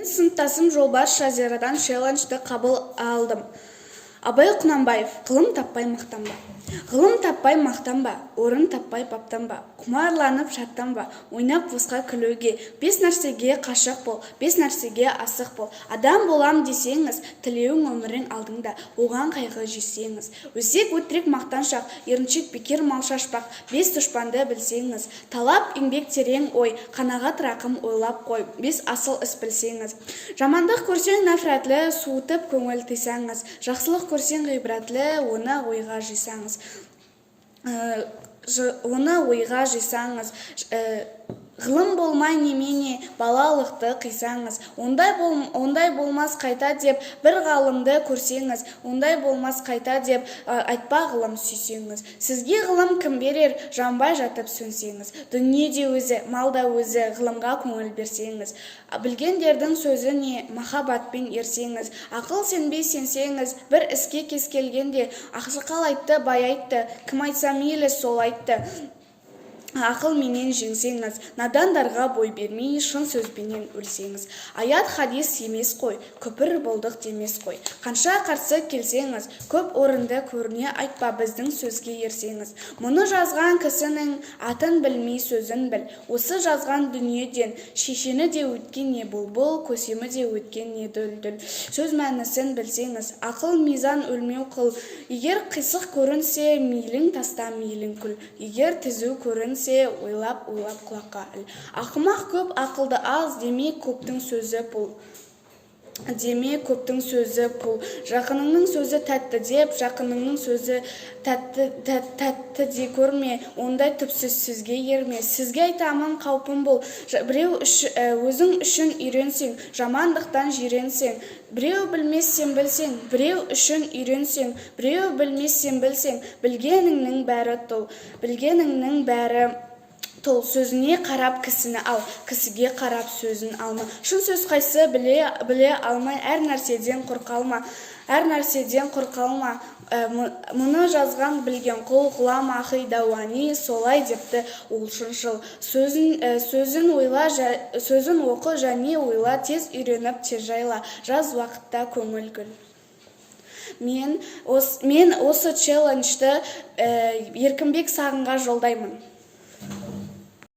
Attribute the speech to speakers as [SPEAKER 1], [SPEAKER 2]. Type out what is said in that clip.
[SPEAKER 1] Сыныптасым Жолбарыс Жазирадан челленджді қабыл алдым. Абай Құнанбаев: ғылым таппай мақтанба. Ғылым таппай мақтанба, орын таппай баптанба, құмарланып шаттанба, ойнап босқа күлуге, 5 нәрсеге қашық бол, 5 нәрсеге асық бол. Адам болам десеңіз, тілеуің өмірің алдыңда, оған қайғы жесеңіз. Өсек өтірік мақтаншақ, еріншек бекер мал шашпақ, 5 дұшпанды білсеңіз. Талап еңбек терең ой, қанағат рақым ойлап қой, 5 асыл іс білсеңіз. Жамандық көрсең нәфрәтлі, суытып көңіл тыйсаңыз. Жақсылық көрсең ғибратлы, оны ойға жисаңыз. Ғылым болмай немене, балалықты қисаңыз. Ондай болмас қайта деп бір ғалымды көрсеңіз, ондай болмас қайта деп айтпа ғылым сүйсеңіз. Сізге ғылым кім берер, жанбай жатып сөнсеңіз. Дүние де өзі, мал да өзі, ғылымға көңіл берсеңіз. Білгендердің сөзі не, махаббатпен ерсеңіз. Ақыл сенбей сенсеңіз, бір іске кез келгенде, ақсақал айтты, бай айтты, кім айтса мейлі сол айтты. Ақыл менен жеңсеңіз, надандарға бой бермей, шын сөзбенен өлсеңіз. Аят хадис емес қой, көпір болдық демес қой. Қанша қарсы келсеңіз, көп орынды көріне айтпа, біздің сөзге ерсеңіз. Мұны жазған кісінің атын білмей сөзін біл. Осы жазған дүниеден шешені де өткен не бұлбұл, көсемі де өткен не дүлдүл. Сөз мәнісін білсеңіз, ақыл мизан өлмеу қыл. Егер қисық көрінсе, мейлің таста мейлің күл. Егер түзу көрінсе, ойлап құлаққа іл. Ақымақ көп, ақылды аз, демек көптің сөзі пұл. Жақыныңның сөзі тәтті деп, жақыныңның сөзі тәтті де көрме, ондай түпсіз сөзге ерме. Сізге айтамын, қаупім бұл. Біреу өзің үшін үйренсең, жамандықтан жиренсең. Біреу білмессен білсең, біреу үшін үйренсең, біреу білмессен білсең, білгеніңнің бәрі тұл. Сөзіне қарап кісіні ал, кісіге қарап сөзін алма. Шын сөз қайсы біле алмай, әр нәрседен қорқалма. Мұны жазған білген құл, ғұлама ахи дауани, солай депті ол шыншыл. Сөзін оқы және ойла, тез үйреніп тез жайла, жаз уақытта көңіл күл. Мен осы челленджді Еркінбек Сағынға жолдаймын.